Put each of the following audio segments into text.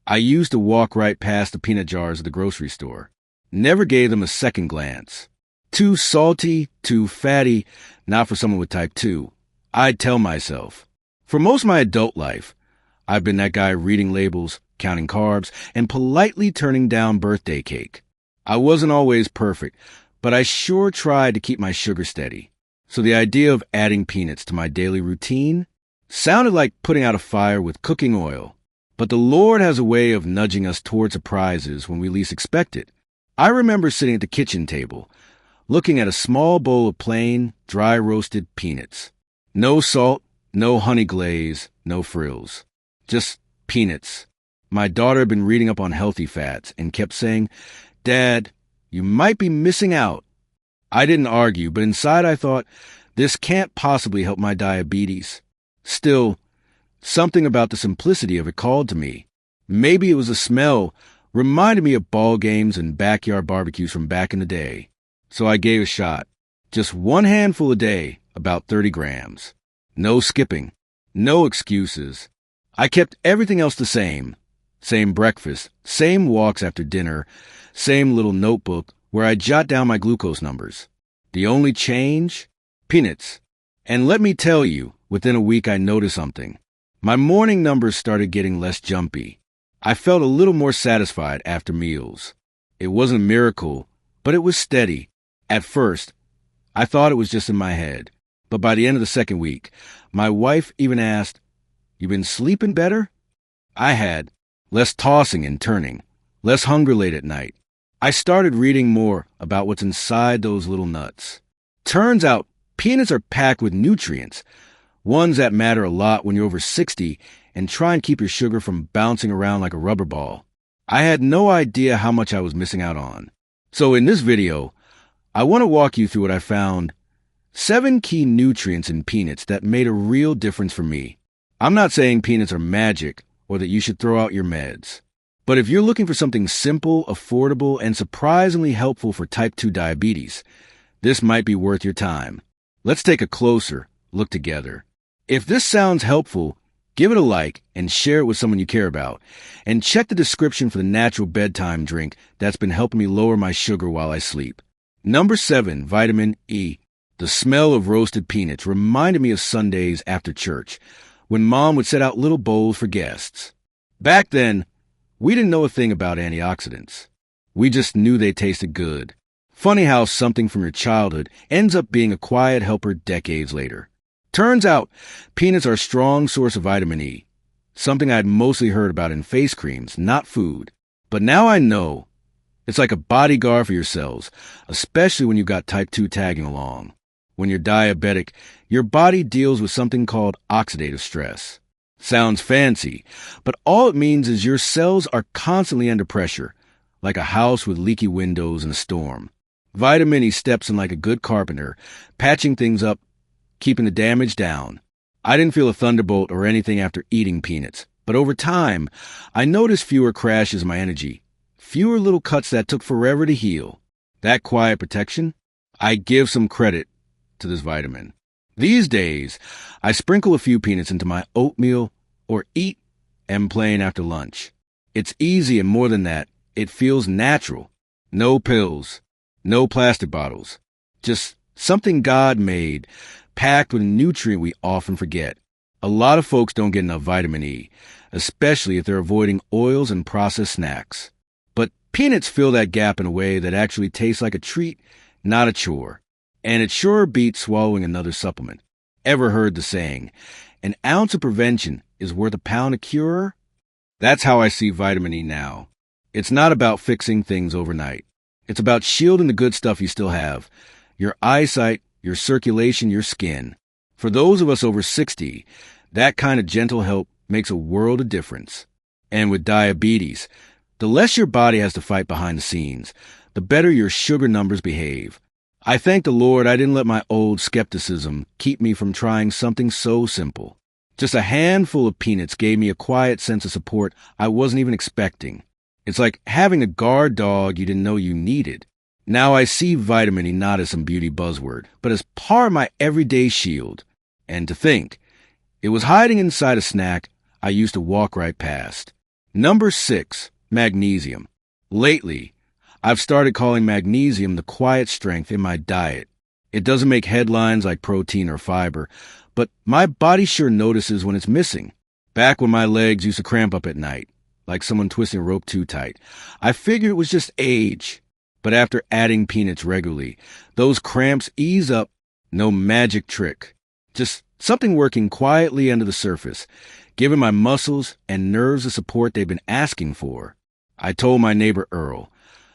I used to walk right past the peanut jars at the grocery store. Never gave them a second glance. Too salty, too fatty, not for someone with type 2. I'd tell myself. For most of my adult life, I've been that guy reading labels, counting carbs, and politely turning down birthday cake. I wasn't always perfect, but I sure tried to keep my sugar steady. So the idea of adding peanuts to my daily routine sounded like putting out a fire with cooking oil. But the Lord has a way of nudging us toward surprises when we least expect it. I remember sitting at the kitchen table, looking at a small bowl of plain, dry-roasted peanuts. No salt, no honey glaze, no frills. Just peanuts. My daughter had been reading up on healthy fats and kept saying, "Dad, you might be missing out." I didn't argue, but inside I thought, this can't possibly help my diabetes. Still, something about the simplicity of it called to me. Maybe it was the smell, reminded me of ball games and backyard barbecues from back in the day. So I gave a shot. Just one handful a day, about 30 grams. No skipping. No excuses. I kept everything else the same. Same breakfast, same walks after dinner, same little notebook where I jot down my glucose numbers. The only change? Peanuts. And let me tell you, within a week I noticed something. My morning numbers started getting less jumpy. I felt a little more satisfied after meals. It wasn't a miracle, but it was steady. At first, I thought it was just in my head. But by the end of the second week, my wife even asked, "You been sleeping better?" I had. Less tossing and turning. Less hunger late at night. I started reading more about what's inside those little nuts. Turns out, peanuts are packed with nutrients, ones that matter a lot when you're over 60 and try and keep your sugar from bouncing around like a rubber ball. I had no idea how much I was missing out on. So in this video, I want to walk you through what I found. 7 key nutrients in peanuts that made a real difference for me. I'm not saying peanuts are magic or that you should throw out your meds. But if you're looking for something simple, affordable, and surprisingly helpful for type 2 diabetes, this might be worth your time. Let's take a closer look together. If this sounds helpful, give it a like and share it with someone you care about. And check the description for the natural bedtime drink that's been helping me lower my sugar while I sleep. Number 7, vitamin E. The smell of roasted peanuts reminded me of Sundays after church, when Mom would set out little bowls for guests. Back then, we didn't know a thing about antioxidants. We just knew they tasted good. Funny how something from your childhood ends up being a quiet helper decades later. Turns out, peanuts are a strong source of vitamin E, something I'd mostly heard about in face creams, not food. But now I know. It's like a bodyguard for your cells, especially when you've got type 2 tagging along. When you're diabetic, your body deals with something called oxidative stress. Sounds fancy, but all it means is your cells are constantly under pressure, like a house with leaky windows in a storm. Vitamin E steps in like a good carpenter, patching things up, keeping the damage down. I didn't feel a thunderbolt or anything after eating peanuts, but over time, I noticed fewer crashes in my energy, fewer little cuts that took forever to heal. That quiet protection? I give some credit to this vitamin. These days, I sprinkle a few peanuts into my oatmeal or eat and plain after lunch. It's easy, and more than that, it feels natural. No pills, no plastic bottles, just something God made, packed with a nutrient we often forget. A lot of folks don't get enough vitamin E, especially if they're avoiding oils and processed snacks. But peanuts fill that gap in a way that actually tastes like a treat, not a chore. And it sure beats swallowing another supplement. Ever heard the saying, an ounce of prevention is worth a pound of cure? That's how I see vitamin E now. It's not about fixing things overnight. It's about shielding the good stuff you still have. Your eyesight, your circulation, your skin. For those of us over 60, that kind of gentle help makes a world of difference. And with diabetes, the less your body has to fight behind the scenes, the better your sugar numbers behave. I thank the Lord I didn't let my old skepticism keep me from trying something so simple. Just a handful of peanuts gave me a quiet sense of support I wasn't even expecting. It's like having a guard dog you didn't know you needed. Now I see vitamin E not as some beauty buzzword, but as part of my everyday shield. And to think, it was hiding inside a snack I used to walk right past. Number 6, magnesium. Lately, I've started calling magnesium the quiet strength in my diet. It doesn't make headlines like protein or fiber, but my body sure notices when it's missing. Back when my legs used to cramp up at night, like someone twisting a rope too tight, I figured it was just age. But after adding peanuts regularly, those cramps ease up. No magic trick. Just something working quietly under the surface, giving my muscles and nerves the support they've been asking for. I told my neighbor Earl,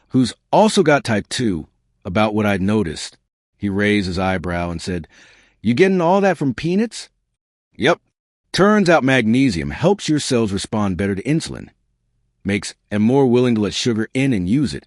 who's also got type 2, about what I'd noticed. He raised his eyebrow and said, "You getting all that from peanuts?" "Yep. Turns out magnesium helps your cells respond better to insulin. Makes them more willing to let sugar in and use it,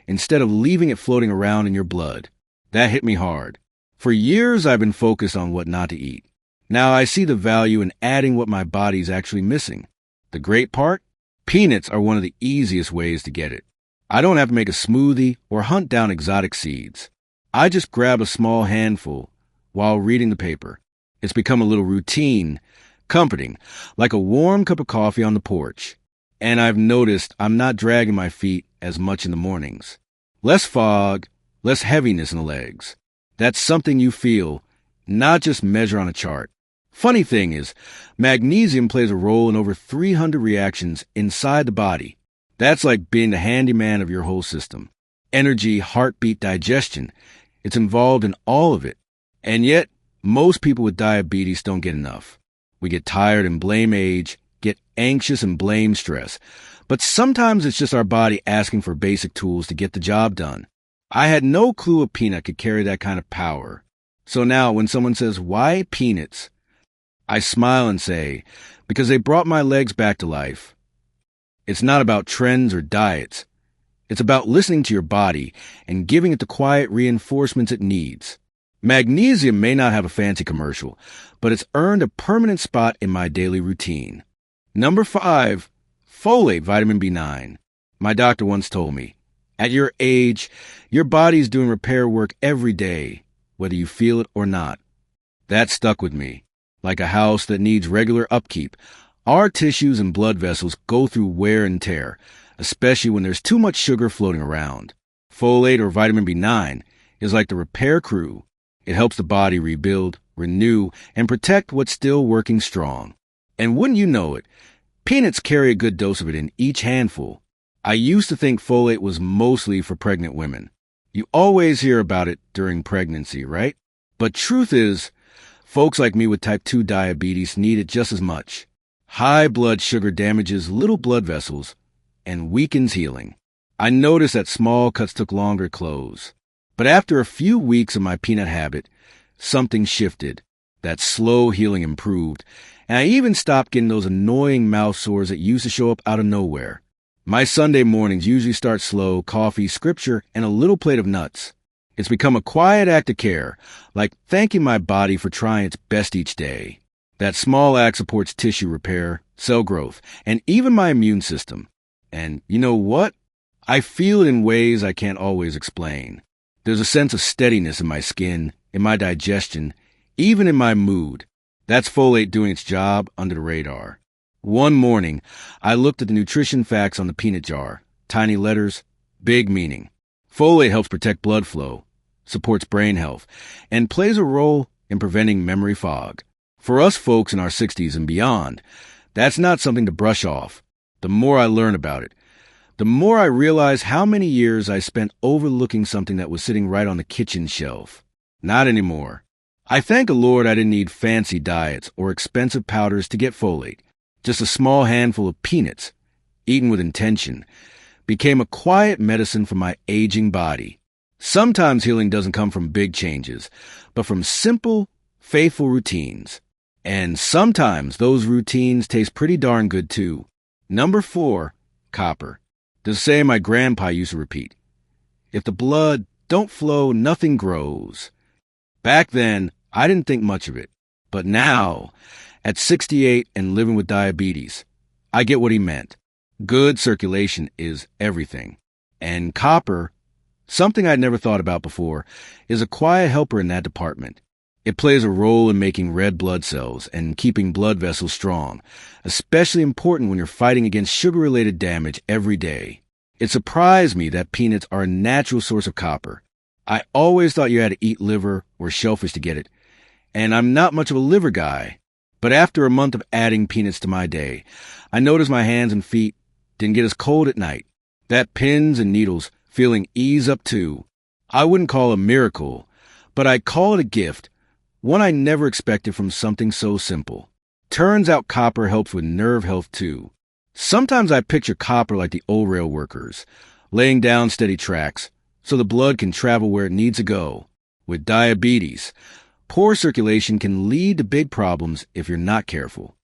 instead of leaving it floating around in your blood." That hit me hard. For years, I've been focused on what not to eat. Now I see the value in adding what my body's actually missing. The great part? Peanuts are one of the easiest ways to get it. I don't have to make a smoothie or hunt down exotic seeds. I just grab a small handful while reading the paper. It's become a little routine, comforting, like a warm cup of coffee on the porch. And I've noticed I'm not dragging my feet as much in the mornings. Less fog, less heaviness in the legs. That's something you feel, not just measure on a chart. Funny thing is, magnesium plays a role in over 300 reactions inside the body. That's like being the handyman of your whole system. Energy, heartbeat, digestion. It's involved in all of it. And yet, most people with diabetes don't get enough. We get tired and blame age, get anxious and blame stress. But sometimes it's just our body asking for basic tools to get the job done. I had no clue a peanut could carry that kind of power. So now when someone says, "Why peanuts?" I smile and say, because they brought my legs back to life. It's not about trends or diets. It's about listening to your body and giving it the quiet reinforcements it needs. Magnesium may not have a fancy commercial, but it's earned a permanent spot in my daily routine. Number 5, folate vitamin B9. My doctor once told me, at your age, your body's doing repair work every day, whether you feel it or not. That stuck with me. Like a house that needs regular upkeep, our tissues and blood vessels go through wear and tear, especially when there's too much sugar floating around. Folate or vitamin B9 is like the repair crew. It helps the body rebuild, renew, and protect what's still working strong. And wouldn't you know it, peanuts carry a good dose of it in each handful. I used to think folate was mostly for pregnant women. You always hear about it during pregnancy, right? But truth is, folks like me with type 2 diabetes need it just as much. High blood sugar damages little blood vessels and weakens healing. I noticed that small cuts took longer to close. But after a few weeks of my peanut habit, something shifted. That slow healing improved, and I even stopped getting those annoying mouth sores that used to show up out of nowhere. My Sunday mornings usually start slow, coffee, scripture, and a little plate of nuts. It's become a quiet act of care, like thanking my body for trying its best each day. That small act supports tissue repair, cell growth, and even my immune system. And you know what? I feel it in ways I can't always explain. There's a sense of steadiness in my skin, in my digestion, even in my mood. That's folate doing its job under the radar. One morning, I looked at the nutrition facts on the peanut jar. Tiny letters, big meaning. Folate helps protect blood flow, supports brain health, and plays a role in preventing memory fog. For us folks in our 60s and beyond, that's not something to brush off. The more I learn about it, the more I realize how many years I spent overlooking something that was sitting right on the kitchen shelf. Not anymore. I thank the Lord I didn't need fancy diets or expensive powders to get folate. Just a small handful of peanuts, eaten with intention, became a quiet medicine for my aging body. Sometimes healing doesn't come from big changes, but from simple, faithful routines. And sometimes those routines taste pretty darn good too. Number 4, copper. The saying my grandpa used to repeat. If the blood don't flow, nothing grows. Back then, I didn't think much of it. But now, at 68 and living with diabetes, I get what he meant. Good circulation is everything. And copper, something I'd never thought about before, is a quiet helper in that department. It plays a role in making red blood cells and keeping blood vessels strong, especially important when you're fighting against sugar-related damage every day. It surprised me that peanuts are a natural source of copper. I always thought you had to eat liver or shellfish to get it, and I'm not much of a liver guy. But after a month of adding peanuts to my day, I noticed my hands and feet didn't get as cold at night. That pins and needles feeling ease up too. I wouldn't call it a miracle, but I'd call it a gift, one I never expected from something so simple. Turns out copper helps with nerve health too. Sometimes I picture copper like the old rail workers, laying down steady tracks so the blood can travel where it needs to go. With diabetes, poor circulation can lead to big problems if you're not careful.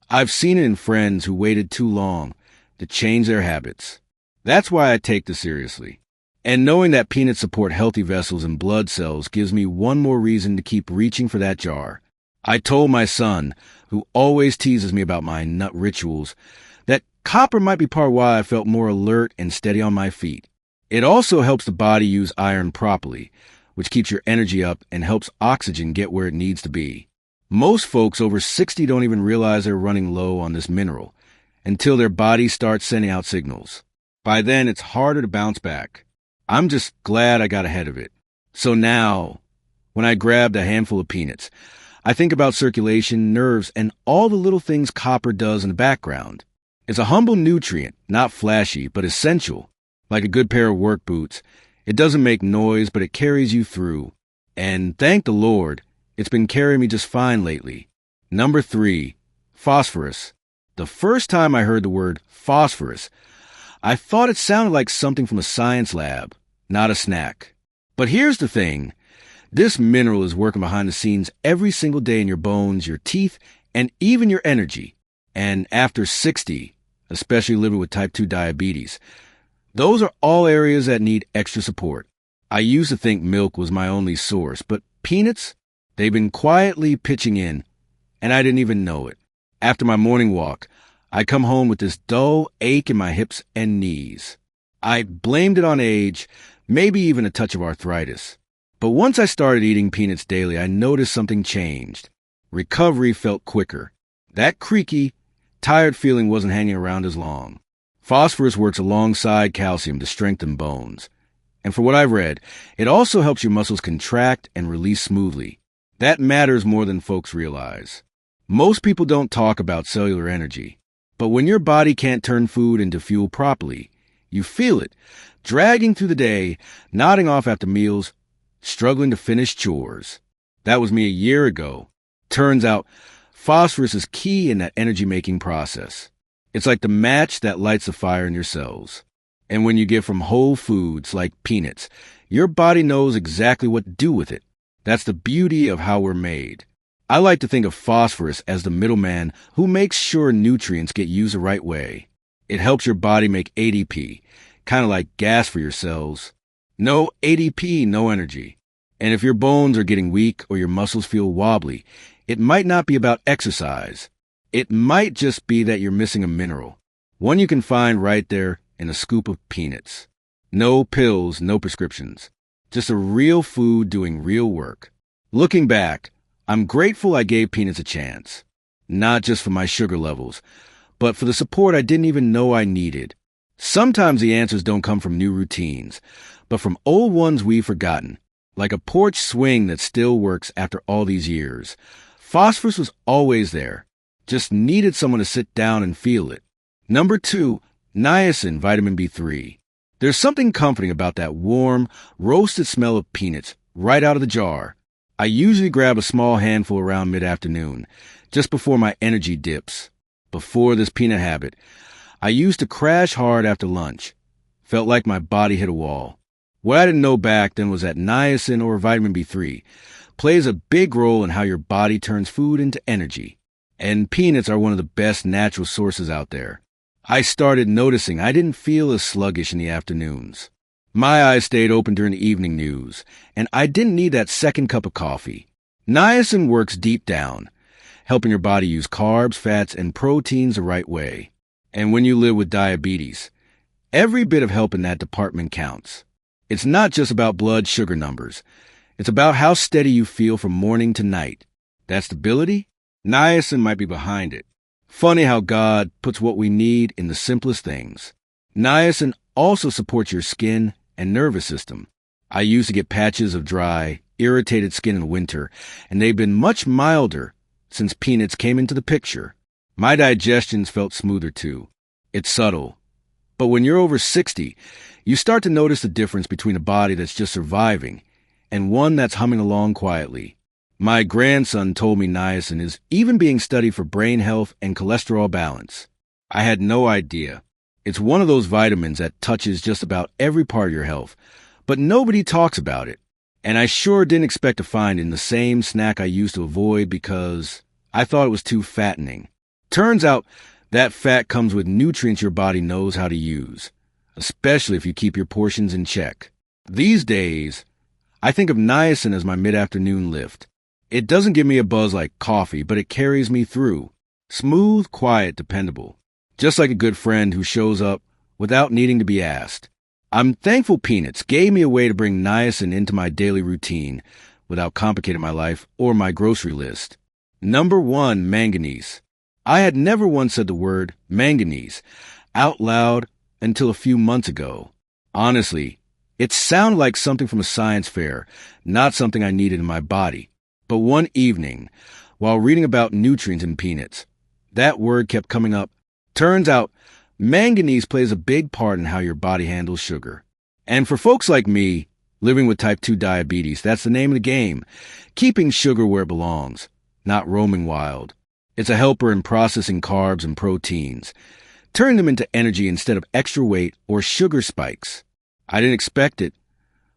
I've seen it in friends who waited too long to change their habits. That's why I take this seriously. And knowing that peanuts support healthy vessels and blood cells gives me one more reason to keep reaching for that jar. I told my son, who always teases me about my nut rituals, that copper might be part of why I felt more alert and steady on my feet. It also helps the body use iron properly, which keeps your energy up and helps oxygen get where it needs to be. Most folks over 60 don't even realize they're running low on this mineral until their body starts sending out signals. By then, it's harder to bounce back. I'm just glad I got ahead of it. So now, when I grabbed a handful of peanuts, I think about circulation, nerves, and all the little things copper does in the background. It's a humble nutrient, not flashy, but essential. Like a good pair of work boots, it doesn't make noise, but it carries you through. And thank the Lord, it's been carrying me just fine lately. Number 3, phosphorus. The first time I heard the word phosphorus, I thought it sounded like something from a science lab, not a snack. But here's the thing. This mineral is working behind the scenes every single day in your bones, your teeth, and even your energy. And after 60, especially living with type 2 diabetes, those are all areas that need extra support. I used to think milk was my only source, but peanuts, they've been quietly pitching in, and I didn't even know it. After my morning walk, I come home with this dull ache in my hips and knees. I blamed it on age, maybe even a touch of arthritis. But once I started eating peanuts daily, I noticed something changed. Recovery felt quicker. That creaky, tired feeling wasn't hanging around as long. Phosphorus works alongside calcium to strengthen bones. And for what I've read, it also helps your muscles contract and release smoothly. That matters more than folks realize. Most people don't talk about cellular energy. But when your body can't turn food into fuel properly, you feel it, dragging through the day, nodding off after meals, struggling to finish chores. That was me a year ago. Turns out, phosphorus is key in that energy-making process. It's like the match that lights the fire in your cells. And when you get from whole foods like peanuts, your body knows exactly what to do with it. That's the beauty of how we're made. I like to think of phosphorus as the middleman who makes sure nutrients get used the right way. It helps your body make ADP, kind of like gas for your cells. No ADP, no energy. And if your bones are getting weak or your muscles feel wobbly, it might not be about exercise. It might just be that you're missing a mineral, one you can find right there in a scoop of peanuts. No pills, no prescriptions. Just a real food doing real work. Looking back, I'm grateful I gave peanuts a chance. Not just for my sugar levels, but for the support I didn't even know I needed. Sometimes the answers don't come from new routines, but from old ones we've forgotten, like a porch swing that still works after all these years. Phosphorus was always there, just needed someone to sit down and feel it. Number 2, niacin, vitamin B3. There's something comforting about that warm, roasted smell of peanuts right out of the jar. I usually grab a small handful around mid-afternoon, just before my energy dips. Before this peanut habit, I used to crash hard after lunch. Felt like my body hit a wall. What I didn't know back then was that niacin, or vitamin B3, plays a big role in how your body turns food into energy. And peanuts are one of the best natural sources out there. I started noticing I didn't feel as sluggish in the afternoons. My eyes stayed open during the evening news, and I didn't need that second cup of coffee. Niacin works deep down, helping your body use carbs, fats, and proteins the right way. And when you live with diabetes, every bit of help in that department counts. It's not just about blood sugar numbers. It's about how steady you feel from morning to night. That stability? Niacin might be behind it. Funny how God puts what we need in the simplest things. Niacin also supports your skin and nervous system. I used to get patches of dry, irritated skin in winter, and they've been much milder since peanuts came into the picture. My digestions felt smoother too. It's subtle. But when you're over 60, you start to notice the difference between a body that's just surviving and one that's humming along quietly. My grandson told me niacin is even being studied for brain health and cholesterol balance. I had no idea. It's one of those vitamins that touches just about every part of your health, but nobody talks about it. And I sure didn't expect to find it in the same snack I used to avoid because I thought it was too fattening. Turns out that fat comes with nutrients your body knows how to use, especially if you keep your portions in check. These days, I think of niacin as my mid-afternoon lift. It doesn't give me a buzz like coffee, but it carries me through. Smooth, quiet, dependable. Just like a good friend who shows up without needing to be asked. I'm thankful peanuts gave me a way to bring niacin into my daily routine without complicating my life or my grocery list. Number 1, manganese. I had never once said the word manganese out loud until a few months ago. Honestly, it sounded like something from a science fair, not something I needed in my body. But one evening, while reading about nutrients in peanuts, that word kept coming up. Turns out, manganese plays a big part in how your body handles sugar. And for folks like me, living with type 2 diabetes, that's the name of the game. Keeping sugar where it belongs, not roaming wild. It's a helper in processing carbs and proteins, turning them into energy instead of extra weight or sugar spikes. I didn't expect it,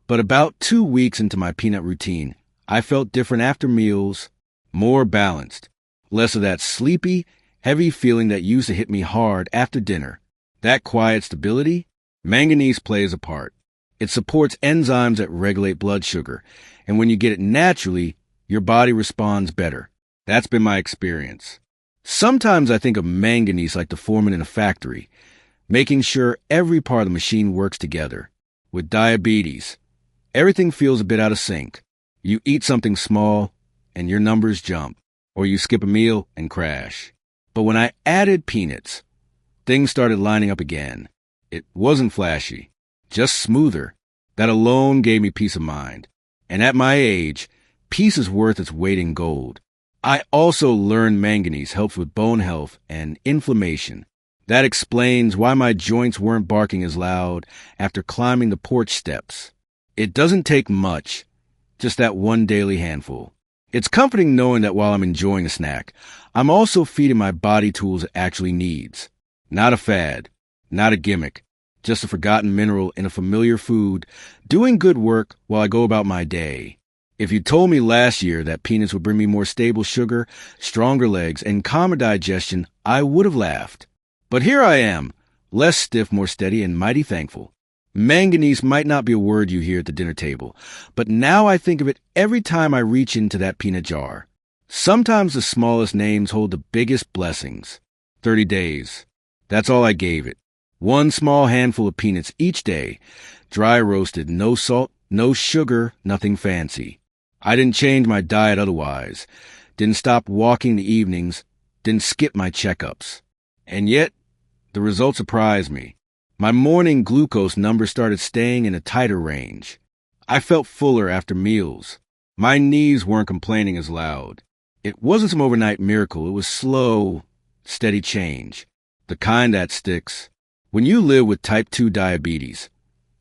but about 2 weeks into my peanut routine, I felt different after meals, more balanced, less of that sleepy, heavy feeling that used to hit me hard after dinner. That quiet stability, manganese plays a part. It supports enzymes that regulate blood sugar, and when you get it naturally, your body responds better. That's been my experience. Sometimes I think of manganese like the foreman in a factory, making sure every part of the machine works together. With diabetes, everything feels a bit out of sync. You eat something small, and your numbers jump, or you skip a meal and crash. But when I added peanuts, things started lining up again. It wasn't flashy, just smoother. That alone gave me peace of mind. And at my age, peace is worth its weight in gold. I also learned manganese helps with bone health and inflammation. That explains why my joints weren't barking as loud after climbing the porch steps. It doesn't take much, just that one daily handful. It's comforting knowing that while I'm enjoying a snack, I'm also feeding my body tools it actually needs. Not a fad, not a gimmick, just a forgotten mineral in a familiar food, doing good work while I go about my day. If you told me last year that peanuts would bring me more stable sugar, stronger legs, and calmer digestion, I would have laughed. But here I am, less stiff, more steady, and mighty thankful. Manganese might not be a word you hear at the dinner table, but now I think of it every time I reach into that peanut jar. Sometimes the smallest names hold the biggest blessings. 30 days. That's all I gave it. One small handful of peanuts each day, dry roasted, no salt, no sugar, nothing fancy. I didn't change my diet otherwise, didn't stop walking in the evenings, didn't skip my checkups. And yet, the results surprised me. My morning glucose number started staying in a tighter range. I felt fuller after meals. My knees weren't complaining as loud. It wasn't some overnight miracle. It was slow, steady change. The kind that sticks. When you live with type 2 diabetes,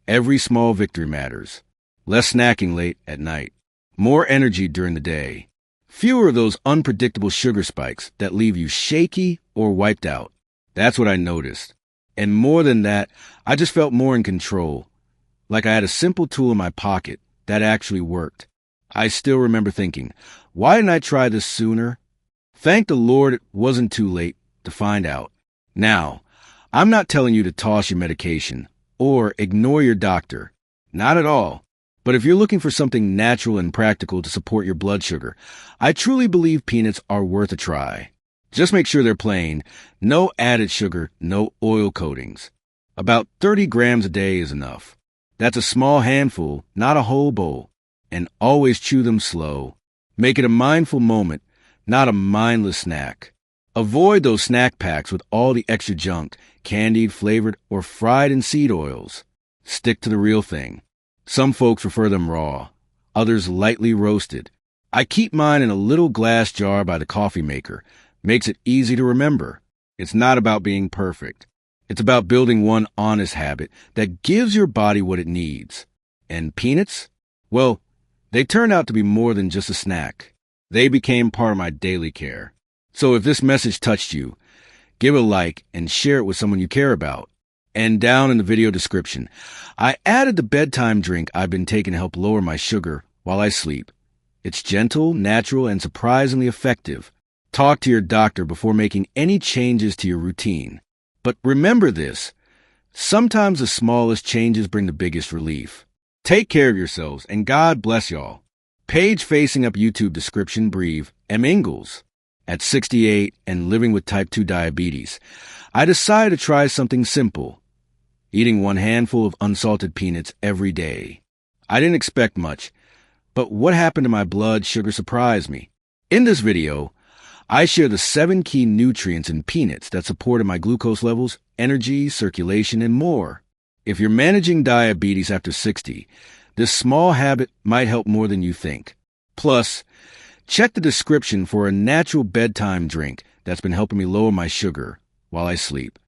every small victory matters. Less snacking late at night. More energy during the day. Fewer of those unpredictable sugar spikes that leave you shaky or wiped out. That's what I noticed. And more than that, I just felt more in control. Like I had a simple tool in my pocket that actually worked. I still remember thinking, why didn't I try this sooner? Thank the Lord it wasn't too late to find out. Now, I'm not telling you to toss your medication or ignore your doctor. Not at all. But if you're looking for something natural and practical to support your blood sugar, I truly believe peanuts are worth a try. Just make sure they're plain, no added sugar, no oil coatings. About 30 grams a day is enough. That's a small handful, not a whole bowl. and always chew them slow. Make it a mindful moment, not a mindless snack. Avoid those snack packs with all the extra junk, candied, flavored, or fried in seed oils. Stick to the real thing. Some folks prefer them raw, others lightly roasted. I keep mine in a little glass jar by the coffee maker. Makes it easy to remember. It's not about being perfect. It's about building one honest habit that gives your body what it needs. And peanuts? Well, they turned out to be more than just a snack. They became part of my daily care. So if this message touched you, give a like and share it with someone you care about. And down in the video description, I added the bedtime drink I've been taking to help lower my sugar while I sleep. It's gentle, natural, and surprisingly effective. Talk to your doctor before making any changes to your routine. But remember this, sometimes the smallest changes bring the biggest relief. Take care of yourselves, and God bless y'all. Page facing up YouTube description, Breathe, M. Ingalls. At 68 and living with type 2 diabetes, I decided to try something simple. Eating one handful of unsalted peanuts every day. I didn't expect much, but what happened to my blood sugar surprised me. In this video, I share the 7 key nutrients in peanuts that supported my glucose levels, energy, circulation, and more. If you're managing diabetes after 60, this small habit might help more than you think. Plus, check the description for a natural bedtime drink that's been helping me lower my sugar while I sleep.